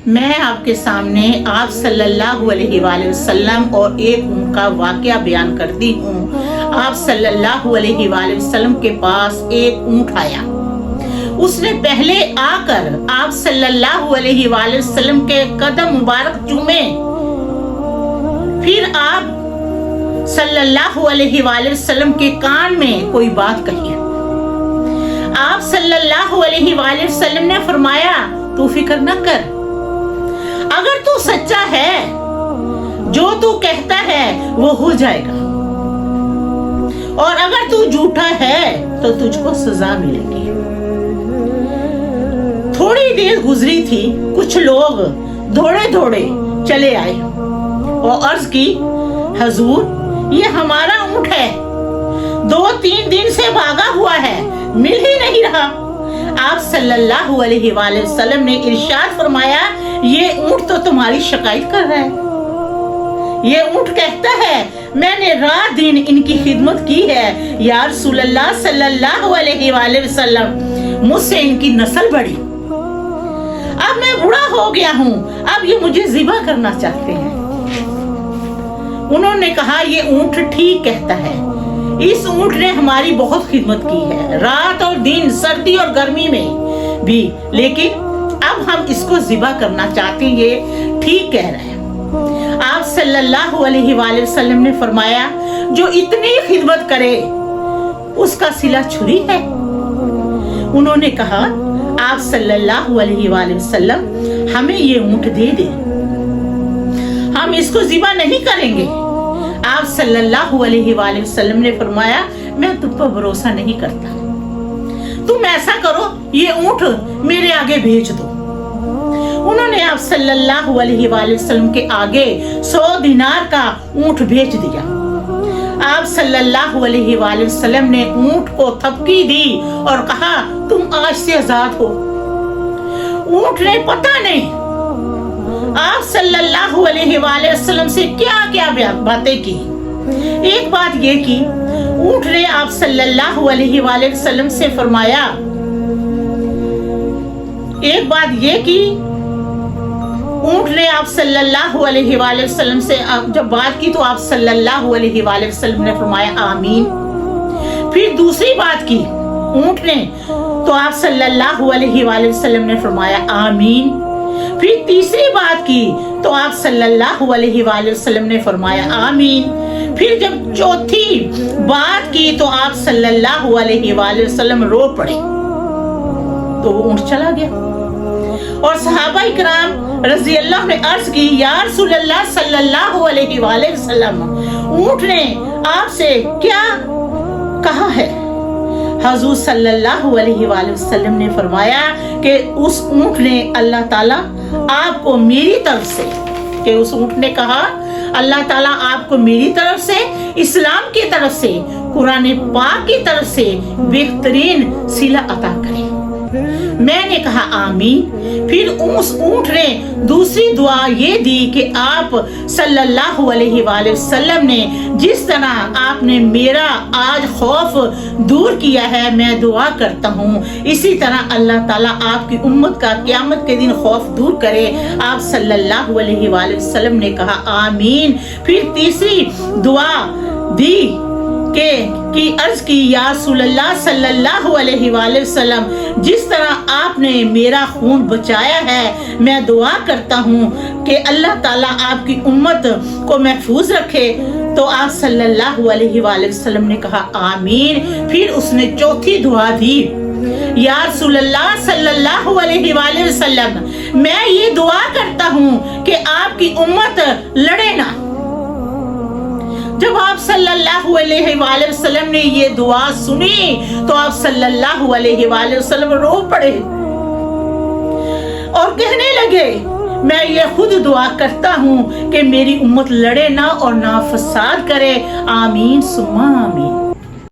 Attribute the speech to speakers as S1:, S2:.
S1: میں آپ کے سامنے آپ صلی اللہ علیہ وآلہ وسلم اور ایک ان کا واقعہ بیان کرتی ہوں۔ آپ صلی اللہ علیہ وآلہ وسلم کے پاس ایک اونٹ آیا۔ اس نے پہلے آ کر آپ صلی اللہ علیہ وآلہ وسلم کے قدم مبارک چومے، پھر آپ صلی اللہ علیہ وآلہ وسلم کے کان میں کوئی بات کہی۔ آپ صلی اللہ علیہ وآلہ وسلم نے فرمایا تو فکر نہ کر، اگر تو سچا ہے جو تو کہتا ہے وہ ہو جائے گا، اور اگر تو جھوٹا ہے تو تجھ کو سزا ملے گی۔ تھوڑی دیر گزری تھی، کچھ لوگ دوڑے دوڑے چلے آئے اور عرض کی، حضور یہ ہمارا اونٹ ہے، 2-3 دن سے بھاگا ہوا ہے، مل ہی نہیں رہا۔ آپ صلی اللہ علیہ وآلہ وسلم نے ارشاد فرمایا، یہ اونٹ تو تمہاری شکایت کر رہا ہے، یہ اونٹ کہتا ہے میں نے رات دن ان کی خدمت کی ہے، یا رسول اللہ صلی اللہ علیہ وآلہ وسلم مجھ سے ان کی نسل بڑھی، اب میں بوڑھا ہو گیا ہوں، اب یہ مجھے ذبح کرنا چاہتے ہیں۔ انہوں نے کہا یہ اونٹ ٹھیک کہتا ہے، اس اونٹ نے ہماری بہت خدمت کی ہے، رات اور دن، سردی اور گرمی میں بھی، لیکن اب ہم اس کو ذبح کرنا چاہتے ہیں، یہ ٹھیک کہہ رہے ہیں۔ آپ صلی اللہ علیہ وآلہ وسلم نے فرمایا، جو اتنی خدمت کرے اس کا صلہ چھری ہے۔ انہوں نے کہا، آپ صلی اللہ علیہ وآلہ وسلم ہمیں یہ اونٹ دے دے، ہم اس کو ذبح نہیں کریں گے۔ آپ صلی اللہ علیہ وآلہ وسلم نے فرمایا، میں تم پر بھروسہ نہیں کرتا، تم ایسا کرو یہ اونٹ میرے آگے بھیج دو۔ انہوں نے آپ صلی اللہ علیہ وآلہ وسلم کے آگے 100 دینار کا اونٹ بھیج دیا۔ آپ صلی اللہ علیہ وآلہ وسلم نے اونٹ کو تھپکی دی اور کہا، تم آج سے آزاد ہو۔ اونٹ نے پتہ نہیں آپ صلی اللہ علیہ وآلہ وسلم سے کیا کیا باتیں کی۔ ایک بات یہ کی، اونٹ نے آپ صلی اللہ علیہ وآلہ وسلم سے فرمایا، ایک بات یہ کی، اونٹ نے آپ صلی اللہ علیہ وآلہ وسلم سے جب بات کی تو آپ صلی اللہ علیہ وآلہ وسلم نے فرمایا آمین۔ پھر دوسری بات کی اونٹ نے تو آپ صلی اللہ علیہ وآلہ وسلم نے فرمایا آمین۔ پھر تیسری بات کی تو آپ صلی اللہ علیہ وآلہ وسلم نے فرمایا آمین۔ پھر جب چوتھی بات کی تو آپ صلی اللہ علیہ وآلہ وسلم رو پڑے تو وہ اونٹ چلا گیا۔ اور صحابہ اکرام رضی اللہ نے عرض کی، یا رسول اللہ صلی اللہ علیہ وآلہ وسلم اونٹ نے آپ سے کیا کہا ہے؟ حضور صلی اللہ علیہ وآلہ وسلم نے فرمایا کہ اس اونٹ نے اللہ تعالیٰ آپ کو میری طرف سے، کہ اس اونٹ نے کہا اللہ تعالیٰ آپ کو میری طرف سے، اسلام کی طرف سے، قرآن پاک کی طرف سے بہترین صلہ عطا کرے۔ میں نے کہا آمین۔ پھر اس اونٹ نے دوسری دعا یہ دی کہ آپ صلی اللہ علیہ وآلہ وسلم نے جس طرح آپ نے میرا آج خوف دور کیا ہے، میں دعا کرتا ہوں اسی طرح اللہ تعالیٰ آپ کی امت کا قیامت کے دن خوف دور کرے۔ آپ صلی اللہ علیہ وآلہ وسلم نے کہا آمین۔ پھر تیسری دعا دی کہ عرض کی، یا رسول اللہ صلی اللہ علیہ وآلہ وسلم جس طرح آپ نے میرا خون بچایا ہے، میں دعا کرتا ہوں کہ اللہ تعالیٰ آپ کی امت کو محفوظ رکھے۔ تو آپ صلی اللہ علیہ وآلہ وسلم نے کہا آمین۔ پھر اس نے چوتھی دعا دی، یا رسول اللہ صلی اللہ علیہ وآلہ وسلم میں یہ دعا کرتا ہوں کہ آپ کی امت لڑے نہ۔ جب آپ صلی اللہ علیہ وآلہ وسلم نے یہ دعا سنی تو آپ صلی اللہ علیہ وآلہ وسلم رو پڑے اور کہنے لگے، میں یہ خود دعا کرتا ہوں کہ میری امت لڑے نہ اور نہ فساد کرے، آمین ثم آمین۔